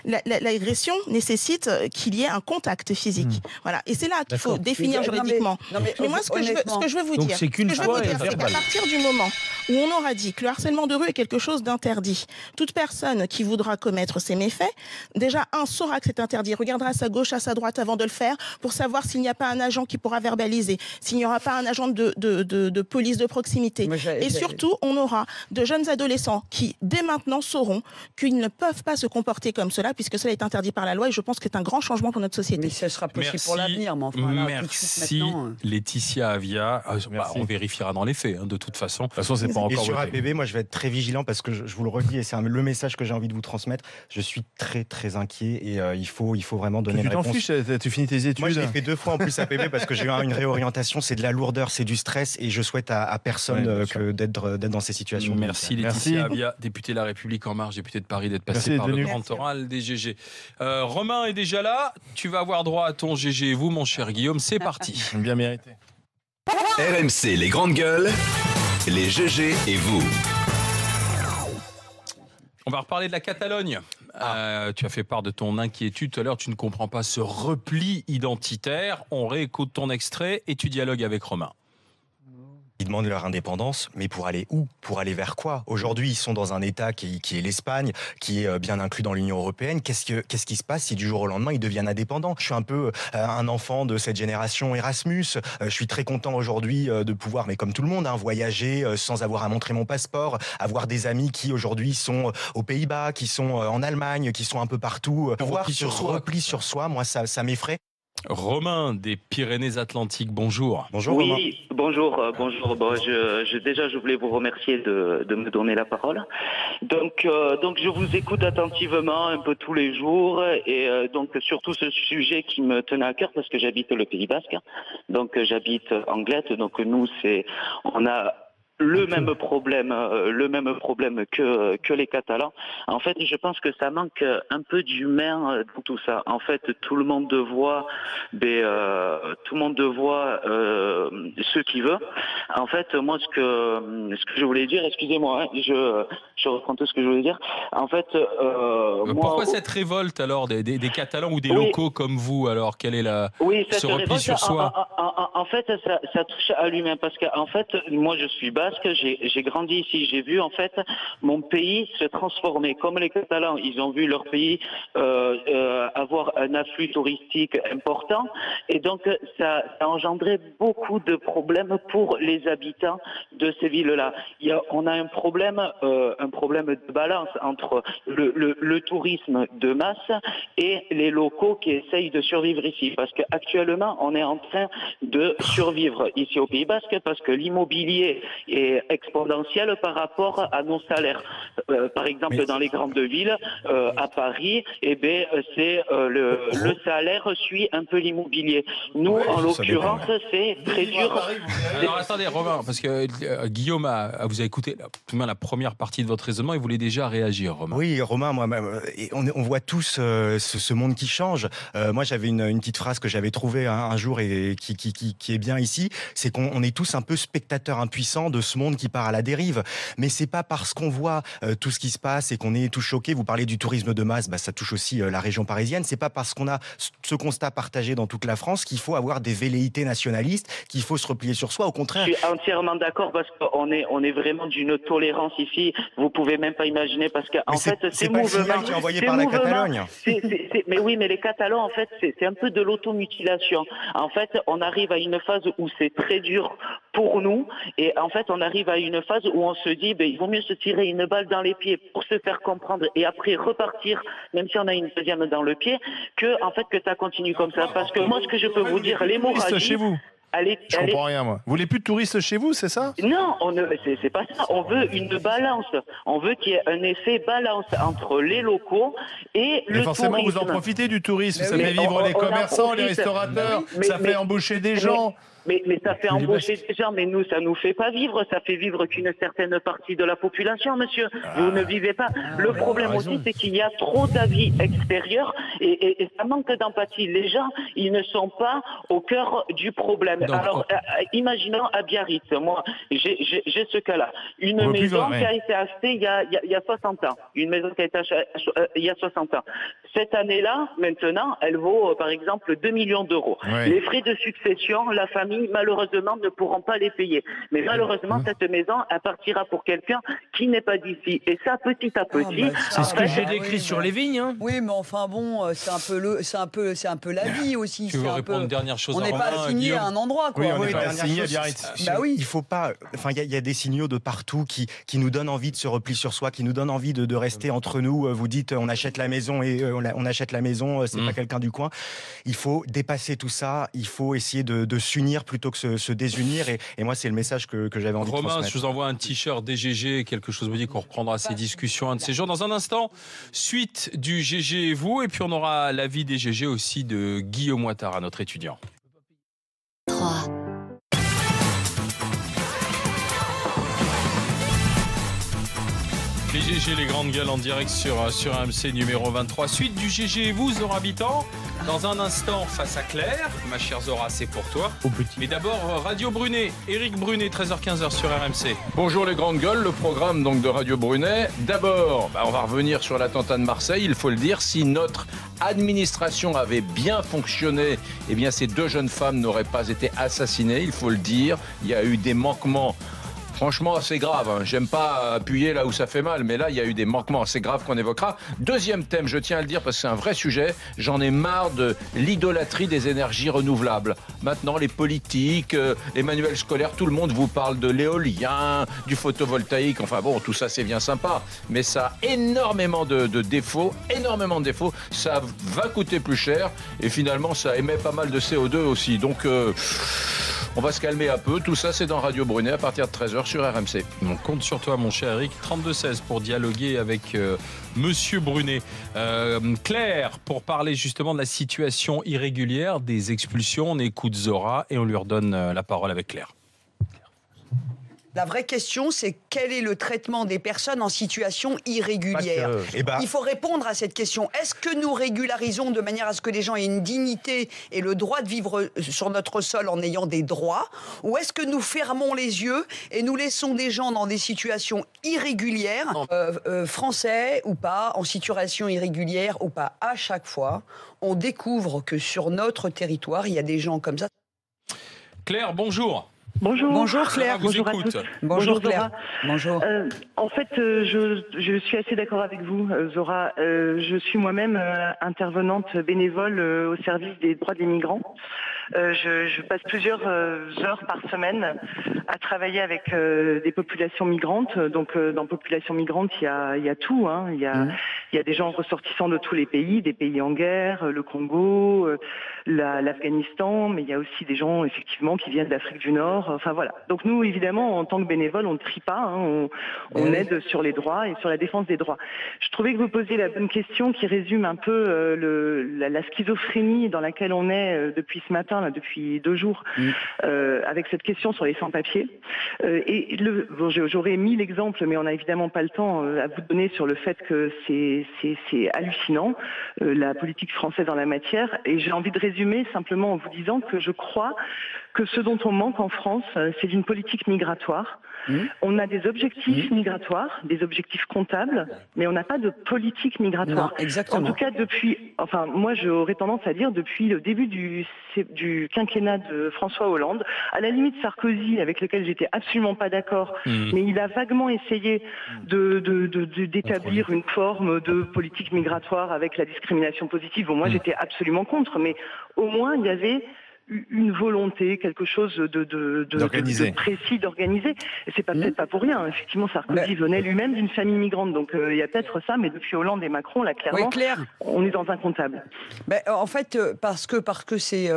l'agression nécessite qu'il y ait un contact physique. Voilà. Et c'est là qu'il faut définir juridiquement. Mais moi, ce que je veux vous dire, c'est qu'à partir du moment où on aura dit que le harcèlement de rue est quelque chose d'interdit, toute personne qui voudra commettre ces méfaits, déjà, saura que c'est interdit, regardera à sa gauche, à sa droite avant de le faire, pour savoir s'il n'y a pas un agent qui pourra verbaliser, s'il n'y aura pas un agent de police de proximité. Et surtout, on aura de jeunes adolescents qui, dès maintenant, sauront qu'ils ne peuvent pas se comporter comme cela, puisque cela est interdit par la loi, et je pense que c'est un grand changement pour notre société. Mais ça sera possible pour l'avenir, mais enfin, là, merci, tout de suite, maintenant, Laetitia Avia. On vérifiera dans les faits, de toute façon. De toute façon, c'est pas encore et sur voté. APB, moi, je vais être très vigilant, parce que je vous le redis, et c'est le message que j'ai envie de vous transmettre. Je suis très, très inquiet, et il faut vraiment donner une réponse. Tu t'en fiches, tu finis tes études. Moi, je l'ai fait 2 fois en plus APB, parce que j'ai eu une réorientation. C'est de la lourdeur, c'est du stress, et je souhaite à personne que d'être dans ces situations. Merci Laetitia Avia, députée de La République En Marche, député de Paris, d'être passé par le grand oral des GG. Romain est déjà là. Tu vas avoir droit à ton GG et vous, mon cher Guillaume. C'est parti. Bien mérité. RMC, les grandes gueules, les GG et vous. On va reparler de la Catalogne. Tu as fait part de ton inquiétude tout à l'heure. Tu ne comprends pas ce repli identitaire. On réécoute ton extrait et tu dialogues avec Romain. Ils demandent leur indépendance, mais pour aller où? Pour aller vers quoi? Aujourd'hui, ils sont dans un État qui est l'Espagne, qui est bien inclus dans l'Union européenne. Qu'est-ce qui se passe si du jour au lendemain, ils deviennent indépendants? Je suis un peu un enfant de cette génération Erasmus. Je suis très content aujourd'hui de pouvoir, mais comme tout le monde, voyager sans avoir à montrer mon passeport, avoir des amis qui aujourd'hui sont aux Pays-Bas, qui sont en Allemagne, qui sont un peu partout. Voir qui se replient sur soi, moi, ça m'effraie. Romain des Pyrénées-Atlantiques, bonjour. Bonjour oui, Romain. Bonjour. Bon, je voulais vous remercier de me donner la parole. Donc je vous écoute attentivement un peu tous les jours et donc surtout ce sujet qui me tenait à cœur parce que j'habite le Pays Basque. Donc j'habite Anglette. Donc nous on a le même problème que les Catalans. En fait, je pense que ça manque un peu d'humain dans tout ça. En fait, tout le monde voit ce qu'il veut. En fait, moi, ce que je voulais dire, excusez-moi, je reprends tout ce que je voulais dire. En fait, pourquoi cette révolte alors des Catalans ou des locaux comme vous alors? Quelle est ce repli sur soi? en fait, ça touche à l'humain parce que, en fait, moi, je suis basque, j'ai grandi ici, j'ai vu, en fait, mon pays se transformer. Comme les Catalans, ils ont vu leur pays avoir un afflux touristique important, et donc ça a engendré beaucoup de problèmes pour les habitants de ces villes-là. On a un problème de balance entre le tourisme de masse et les locaux qui essayent de survivre ici. Parce qu'actuellement, on est en train de survivre ici au Pays Basque parce que l'immobilier est exponentiel par rapport à nos salaires. Par exemple, dans les grandes villes, à Paris, c'est le salaire suit un peu l'immobilier. Nous, en l'occurrence, c'est très dur. Alors attendez, Romain, parce que Guillaume vous a écouté la première partie de votre raisonnement, il voulait déjà réagir, Romain. Oui, Romain, on voit tous ce monde qui change. Moi, j'avais une petite phrase que j'avais trouvée un jour et qui est bien ici, c'est qu'on est tous un peu spectateurs impuissants de ce monde qui part à la dérive. Mais c'est pas parce qu'on voit tout ce qui se passe et qu'on est tous choqués. Vous parlez du tourisme de masse, ça touche aussi la région parisienne. C'est pas parce qu'on a ce constat partagé dans toute la France qu'il faut avoir des velléités nationalistes, qu'il faut se replier sur soi. Au contraire. Je suis entièrement d'accord parce qu'on est vraiment d'une tolérance ici. Vous pouvez même pas imaginer parce que en fait c'est pas le signal qui est envoyé par la Catalogne. Mais oui, mais les Catalans en fait c'est un peu de l'automutilation. En fait, on arrive à une phase où c'est très dur pour nous et en fait on arrive à une phase où on se dit il vaut mieux se tirer une balle dans les pieds pour se faire comprendre et après repartir même si on a une deuxième dans le pied que en fait que ça continue comme ça parce que moi ce que je peux vous dire l'hémorragie chez vous. Je comprends rien, moi. Vous voulez plus de touristes chez vous, c'est ça? Non, c'est pas ça. On veut une balance. On veut qu'il y ait un effet balance entre les locaux et le tourisme. Mais forcément, vous en profitez du tourisme. Ça fait vivre les commerçants, les restaurateurs. Ça fait embaucher des gens. Mais ça fait embaucher des gens, mais nous, ça nous fait pas vivre. Ça fait vivre qu'une certaine partie de la population, monsieur. Vous ne vivez pas. Le problème aussi, c'est qu'il y a trop d'avis extérieurs et ça manque d'empathie. Les gens, ils ne sont pas au cœur du problème. Donc, alors, imaginons à Biarritz. Moi, j'ai ce cas-là. Une maison qui a été achetée il y a 60 ans. Une maison qui a été achetée il y a 60 ans. Cette année-là, maintenant, elle vaut, par exemple, 2 millions d'euros. Ouais. Les frais de succession, la famille, malheureusement, ne pourront pas les payer. Mais malheureusement, cette maison, elle partira pour quelqu'un qui n'est pas d'ici. Et ça, petit à petit... c'est ce que j'ai décrit sur les vignes. Hein. Oui, mais enfin bon, c'est un peu la vie aussi. Tu veux répondre une dernière chose on n'est pas assigné à un endroit, quoi. Oui, on n'est pas assigné à Biarritz. Il faut pas. Enfin, il y a des signaux de partout qui nous donnent envie de se replier sur soi, qui nous donnent envie de rester entre nous. Vous dites, on achète la maison et on achète la maison, c'est pas quelqu'un du coin. Il faut dépasser tout ça. Il faut essayer de s'unir plutôt que se désunir. Et moi, c'est le message que j'avais envie de transmettre. Romain, je vous envoie un t-shirt des GG. Quelque chose me dit qu'on reprendra ces discussions un de ces jours. Dans un instant, suite du GG et vous. Et puis on aura l'avis des GG aussi de Guillaume Ouattara, notre étudiant. 3. Les GG, les grandes gueules en direct sur RMC numéro 23. Suite du GG et vous, Zora Habitant. Dans un instant, face à Claire. Ma chère Zora, c'est pour toi. Mais d'abord, Radio Brunet. Éric Brunet, 13h-15h sur RMC. Bonjour les grandes gueules, le programme donc de Radio Brunet. D'abord, on va revenir sur l'attentat de Marseille. Il faut le dire, si notre administration avait bien fonctionné, eh bien ces deux jeunes femmes n'auraient pas été assassinées. Il faut le dire, il y a eu des manquements. Franchement, assez grave. Hein. J'aime pas appuyer là où ça fait mal, mais là, il y a eu des manquements assez graves qu'on évoquera. Deuxième thème, je tiens à le dire parce que c'est un vrai sujet. J'en ai marre de l'idolâtrie des énergies renouvelables. Maintenant, les politiques, les manuels scolaires, tout le monde vous parle de l'éolien, du photovoltaïque. Enfin bon, tout ça, c'est bien sympa. Mais ça a énormément de défauts, Ça va coûter plus cher et finalement, ça émet pas mal de CO2 aussi. Donc... on va se calmer un peu. Tout ça, c'est dans Radio Brunet à partir de 13h sur RMC. On compte sur toi, mon cher Eric. 32-16 pour dialoguer avec Monsieur Brunet. Claire, pour parler justement de la situation irrégulière des expulsions, on écoute Zora et on lui redonne la parole avec Claire. La vraie question, c'est quel est le traitement des personnes en situation irrégulière ? Il faut répondre à cette question. Est-ce que nous régularisons de manière à ce que les gens aient une dignité et le droit de vivre sur notre sol en ayant des droits ? Ou est-ce que nous fermons les yeux et nous laissons des gens dans des situations irrégulières, français ou pas, en situation irrégulière ou pas ? À chaque fois, on découvre que sur notre territoire, il y a des gens comme ça. Claire, bonjour. Bonjour. Bonjour Claire. Bonjour à écoute. tous. Bonjour Claire. Zora. Bonjour. En fait, je suis assez d'accord avec vous, Zora. Je suis moi-même intervenante bénévole au service des droits des migrants. Je passe plusieurs heures par semaine à travailler avec des populations migrantes. Donc, dans population migrante, il y a tout. Hein. Il y a des gens ressortissants de tous les pays, des pays en guerre, le Congo, l'Afghanistan, mais il y a aussi des gens effectivement qui viennent d'Afrique du Nord. Enfin voilà. Donc nous, évidemment, en tant que bénévoles, on ne trie pas. Hein. On aide sur les droits et sur la défense des droits. Je trouvais que vous posiez la bonne question qui résume un peu la schizophrénie dans laquelle on est depuis ce matin. Là, depuis 2 jours, avec cette question sur les sans-papiers. J'aurais 1000 exemples, mais on n'a évidemment pas le temps à vous donner sur le fait que c'est hallucinant, la politique française en la matière. Et j'ai envie de résumer simplement en vous disant que je crois que ce dont on manque en France, c'est d'une politique migratoire. On a des objectifs migratoires, des objectifs comptables, mais on n'a pas de politique migratoire. Non, exactement. En tout cas, moi j'aurais tendance à dire depuis le début du quinquennat de François Hollande, à la limite Sarkozy, avec lequel j'étais absolument pas d'accord, mais il a vaguement essayé d'établir une forme de politique migratoire avec la discrimination positive. Bon, moi j'étais absolument contre, mais au moins il y avait une volonté, quelque chose de précis, d'organiser. Et c'est peut-être pas pour rien. Effectivement, Sarkozy venait lui-même d'une famille migrante, donc il y a peut-être ça, mais depuis Hollande et Macron, là, clairement, on est dans un comptable. En fait, parce que c'est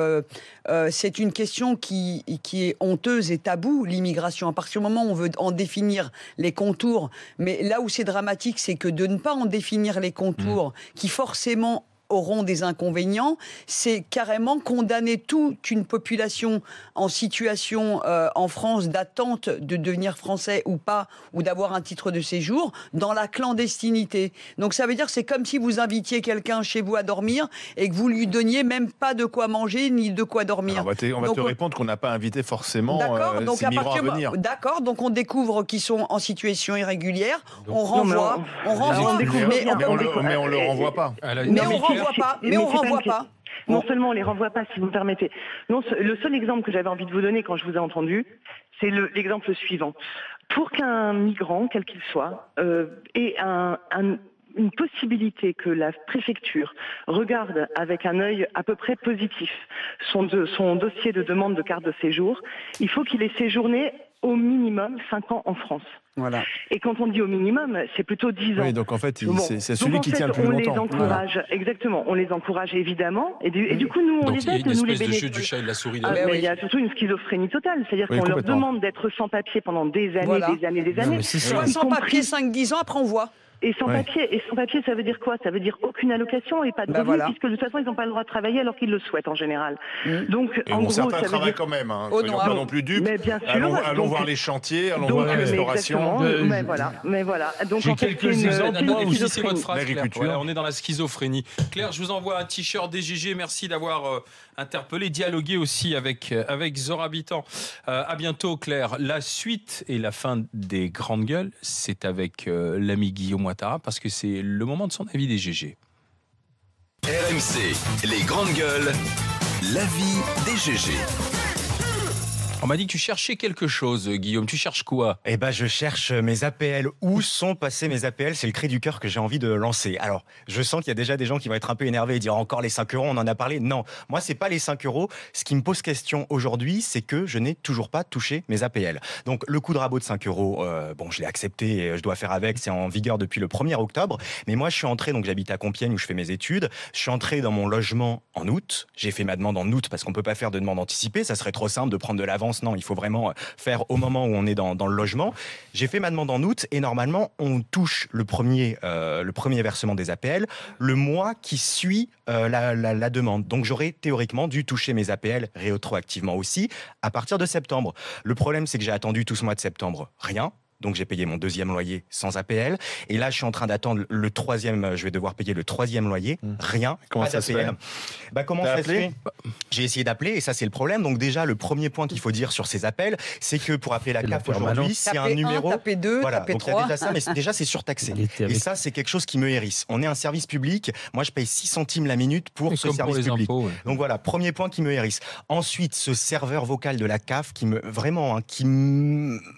une question qui est honteuse et taboue, l'immigration. À partir du moment où on veut en définir les contours, mais là où c'est dramatique, c'est que de ne pas en définir les contours, qui forcément auront des inconvénients, c'est carrément condamner toute une population en situation en France d'attente de devenir français ou pas, ou d'avoir un titre de séjour, dans la clandestinité. Donc ça veut dire que c'est comme si vous invitiez quelqu'un chez vous à dormir et que vous lui donniez même pas de quoi manger ni de quoi dormir. Alors on va te répondre qu'on n'a pas invité forcément ces migrants à venir. D'accord, donc on découvre qu'ils sont en situation irrégulière, donc, on renvoie, mais on le renvoie pas. Mais on renvoie pas. Non seulement on les renvoie pas, si vous me permettez. Non, le seul exemple que j'avais envie de vous donner quand je vous ai entendu, c'est l'exemple suivant. Pour qu'un migrant, quel qu'il soit, ait une possibilité que la préfecture regarde avec un œil à peu près positif son dossier de demande de carte de séjour, il faut qu'il ait séjourné au minimum 5 ans en France. Voilà. Et quand on dit au minimum, c'est plutôt 10 ans. Oui, donc en fait, c'est celui qui tient le plus longtemps. On les encourage, exactement, on les encourage évidemment, et du coup, nous, on les aide, nous les bénévoles. Il y a une espèce de jeu du chat et de la souris. Mais il y a surtout une schizophrénie totale, c'est-à-dire qu'on leur demande d'être sans papier pendant des années, des années. Soit sans papier 5-10 ans, après on voit. Et sans papier, ça veut dire quoi? Ça veut dire aucune allocation et pas de revenus, puisque de toute façon, ils n'ont pas le droit de travailler alors qu'ils le souhaitent en général. Donc, en gros, certains travaillent quand même. Soyons pas non plus dupes. Mais bien sûr. Allons voir les chantiers, allons voir la restauration. Mais voilà. Donc, j'ai quelques exemples. Moi aussi, c'est votre phrase, l'agriculture. Claire. On est dans la schizophrénie. Claire, je vous envoie un t-shirt DGG. Merci d'avoir interpellé, dialogué aussi avec Zora Habitant. À bientôt, Claire. La suite et la fin des grandes gueules, c'est avec l'ami Guillaume Ouattara, parce que c'est le moment de son avis des GG. RMC, les grandes gueules, l'avis des GG. On m'a dit que tu cherchais quelque chose, Guillaume. Tu cherches quoi? Eh ben, je cherche mes APL. Où sont passés mes APL? C'est le cri du cœur que j'ai envie de lancer. Alors, je sens qu'il y a déjà des gens qui vont être un peu énervés et dire encore les 5 euros, on en a parlé. Non, moi, c'est pas les 5 euros. Ce qui me pose question aujourd'hui, c'est que je n'ai toujours pas touché mes APL. Donc, le coup de rabot de 5 euros, bon, je l'ai accepté et je dois faire avec. C'est en vigueur depuis le 1er octobre. Mais moi, je suis entré, donc j'habite à Compiègne où je fais mes études. Je suis entré dans mon logement en août. J'ai fait ma demande en août parce qu'on peut pas faire de demande anticipée. Ça serait trop simple de prendre de l'avance. Non, il faut vraiment faire au moment où on est dans le logement. J'ai fait ma demande en août et normalement, on touche le premier versement des APL le mois qui suit la demande. Donc, j'aurais théoriquement dû toucher mes APL rétroactivement aussi à partir de septembre. Le problème, c'est que j'ai attendu tout ce mois de septembre. Rien. Donc j'ai payé mon 2e loyer sans APL. Et là, je suis en train d'attendre le 3e. Je vais devoir payer le 3e loyer. Rien. Comment pas ça se d'APL. fait Comment ça se fait? J'ai essayé d'appeler et ça c'est le problème. Donc déjà, le premier point qu'il faut dire sur ces appels, c'est que pour appeler la CAF aujourd'hui, c'est un numéro. Tapez 2, voilà, tapez donc il y 3. a déjà ça, mais déjà c'est surtaxé. Et ça, c'est quelque chose qui me hérisse. On est un service public. Moi, je paye 6 centimes la minute pour ce service public. Impôts, ouais. Donc voilà, premier point qui me hérisse. Ensuite, ce serveur vocal de la CAF qui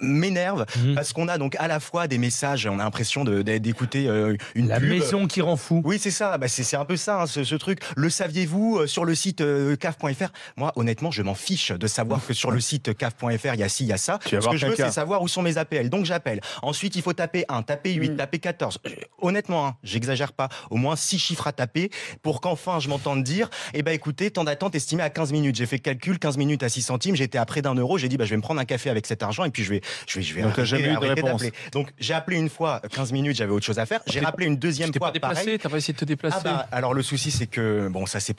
m'énerve parce qu'on a donc à la fois des messages, on a l'impression d'écouter une La pub. maison qui rend fou. Oui, c'est ça. C'est un peu ça, ce truc. Le saviez-vous sur le site caf.fr? Moi, honnêtement, je m'en fiche de savoir que sur le site caf.fr, il y a ci, il y a ça. Ce que je veux, c'est savoir où sont mes APL. Donc j'appelle. Ensuite, il faut taper 1, taper 8, taper 14. Honnêtement, j'exagère pas. Au moins 6 chiffres à taper pour qu'enfin je m'entende dire, écoutez, temps d'attente estimé à 15 minutes. J'ai fait le calcul, 15 minutes à 6 centimes. J'étais à près d'1 €. J'ai dit, je vais me prendre un café avec cet argent et puis je vais Donc t'as jamais eu de réponse. d'appeler. Donc j'ai appelé une fois, 15 minutes, j'avais autre chose à faire. J'ai rappelé une deuxième fois. T'es pas déplacé? T'as pas essayé de te déplacer? Alors le souci, c'est que ça c'est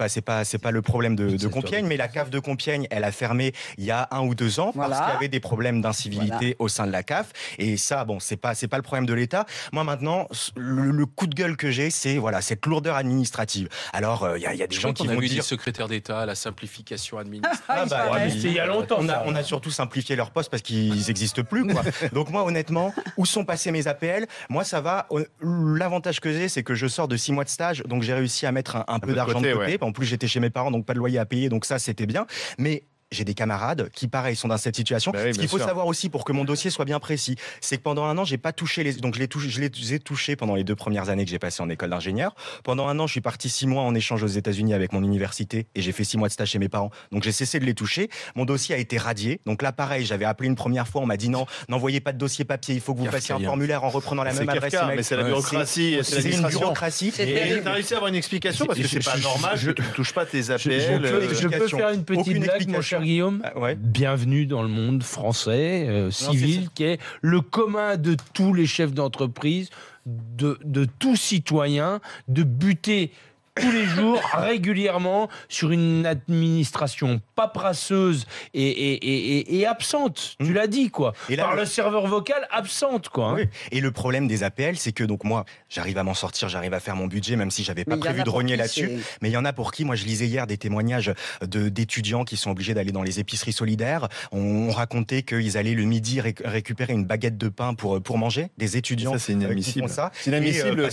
pas le problème de Compiègne, mais la CAF de Compiègne, elle a fermé il y a 1 ou 2 ans parce qu'il y avait des problèmes d'incivilité au sein de la CAF. Et ça, c'est pas le problème de l'État. Moi maintenant, le coup de gueule que j'ai, c'est cette lourdeur administrative. Alors il y a des gens qui vont dire secrétaire d'État, la simplification administrative. C'était il y a longtemps. On a surtout simplifié leur poste parce qu'ils n'existent plus, quoi. Donc moi, honnêtement, où sont passés mes APL? Moi, ça va. L'avantage que j'ai, c'est que je sors de 6 mois de stage, donc j'ai réussi à mettre un peu d'argent de côté. Ouais. En plus, j'étais chez mes parents, donc pas de loyer à payer, donc ça, c'était bien. Mais j'ai des camarades qui, pareil, sont dans cette situation. Ce qu'il faut savoir aussi, pour que mon dossier soit bien précis, c'est que pendant 1 an, j'ai pas touché donc je les ai touchés pendant les 2 premières années que j'ai passées en école d'ingénieur. Pendant 1 an, je suis parti 6 mois en échange aux États-Unis avec mon université et j'ai fait 6 mois de stage chez mes parents. Donc j'ai cessé de les toucher. Mon dossier a été radié. Donc là, pareil, j'avais appelé une première fois, on m'a dit non, n'envoyez pas de dossier papier, il faut que vous fassiez un formulaire en reprenant la même adresse email. Mais c'est la bureaucratie, c'est une bureaucratie. Et t'as réussi à avoir une explication parce que c'est pas normal que tu ne touches pas tes APL. Je peux faire une petite blague, mon cher Guillaume? Bienvenue dans le monde français, civil, qui est le commun de tous les chefs d'entreprise, de tout citoyen, de buter tous les jours, régulièrement, sur une administration paperasseuse et absente. Tu l'as dit, quoi. Et là, par le serveur vocal, absente, quoi. Oui. Et le problème des APL, c'est que donc moi, j'arrive à m'en sortir, j'arrive à faire mon budget, même si j'avais pas prévu de rogner là-dessus. Mais il y en a pour qui, moi, je lisais hier des témoignages d'étudiants qui sont obligés d'aller dans les épiceries solidaires. On racontait qu'ils allaient le midi récupérer une baguette de pain pour manger. Des étudiants. Ça, c'est inadmissible. Qui font ça. C'est inadmissible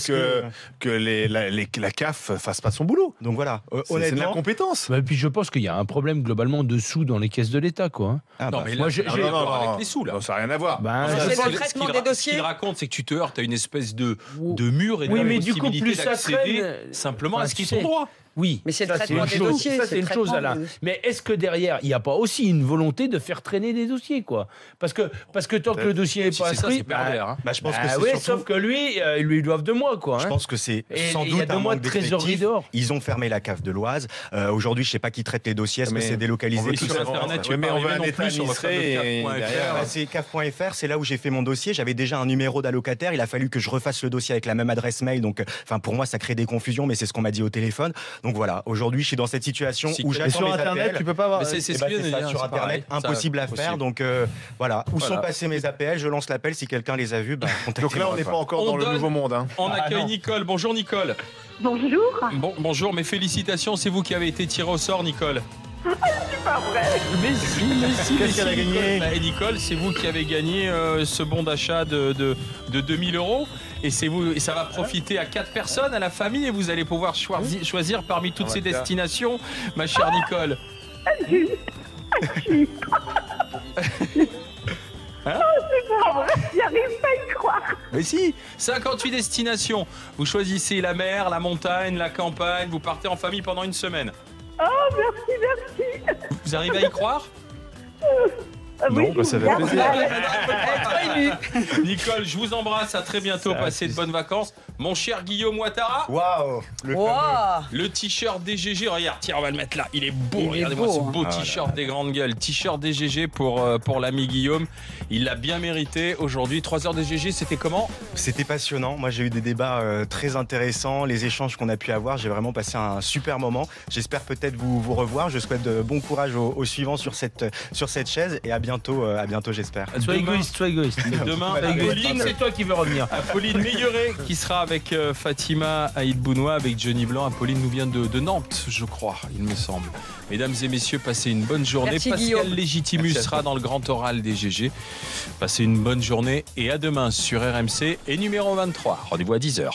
que la CAF fasse pas son boulot. Donc voilà, c'est de l'incompétence. Et puis je pense qu'il y a un problème globalement de sous dans les caisses de l'État, quoi. Non, mais là, j'ai avec les sous, là. Ça n'a rien à voir. C'est le traitement des dossiers. Ce qu'il raconte, c'est que tu te heurtes à une espèce de mur et de mais du coup, plus ça traîne, simplement à ce qu'ils sont droits. Oui, mais c'est le traitement des dossiers. Ça, c'est une chose là. Mais est-ce que derrière, il n'y a pas aussi une volonté de faire traîner des dossiers, quoi? Parce que tant que le dossier n'est pas inscrit, c'est pervers. Je pense que c'est surtout... sauf que lui, ils lui doivent 2 mois, quoi. Je pense que c'est sans doute il y a 2 mois de trésorerie dehors. Ils ont fermé la CAF de l'Oise. Aujourd'hui, je sais pas qui traite les dossiers. Est-ce que c'est délocalisé tout sur Internet? Mais on va un état administré. C'est CAF.fr. C'est là où j'ai fait mon dossier. J'avais déjà un numéro d'allocataire. Il a fallu que je refasse le dossier avec la même adresse mail. Donc, pour moi, ça crée des confusions, mais c'est ce qu'on m'a dit au téléphone. Donc voilà. Aujourd'hui, je suis dans cette situation où j'attends sur mes Internet, APL. tu peux pas avoir. C'est ça, sur Internet, impossible à faire. Donc voilà, où sont passés mes APL? Je lance l'appel. Si quelqu'un les a vus, contactez-moi. Donc là, on n'est pas encore dans le nouveau monde. On accueille Nicole. Bonjour Nicole. Bonjour. Bonjour, mes félicitations. C'est vous qui avez été tiré au sort, Nicole. C'est pas vrai. Mais si. Qu'est-ce qu'elle a gagné? Nicole, c'est vous qui avez gagné ce bon d'achat de 2000 €. Et ça va profiter à 4 personnes, à la famille, et vous allez pouvoir choisir parmi toutes ces destinations, ma chère Nicole. Hein? C'est pas vrai, j'arrive pas à y croire. Mais si, 58 destinations. Vous choisissez la mer, la montagne, la campagne, vous partez en famille pendant 1 semaine. Oh, merci. Vous arrivez à y croire? Non, ça fait plaisir. Nicole, je vous embrasse, à très bientôt, passez de bonnes vacances. Mon cher Guillaume Ouattara. Waouh, le t-shirt DGG, regarde, tiens, on va le mettre là, il est beau, regardez-moi ce beau t-shirt des grandes gueules, t-shirt DGG pour l'ami Guillaume, il l'a bien mérité aujourd'hui. 3 heures DGG, c'était comment? C'était passionnant, moi j'ai eu des débats très intéressants, les échanges qu'on a pu avoir, j'ai vraiment passé un super moment. J'espère peut-être vous revoir, je souhaite bon courage aux suivants sur cette chaise et à bientôt j'espère. Sois égoïste. Demain, Apolline, c'est toi qui veux revenir. Apolline Meilleret qui sera avec Fatima Aïd-Bounoua, avec Johnny Blanc. Apolline nous vient de Nantes, je crois, il me semble. Mesdames et messieurs, passez une bonne journée. Merci, Pascal Guillaume. Légitimus sera dans le grand oral des GG. Passez une bonne journée et à demain sur RMC et numéro 23. Rendez-vous à 10h.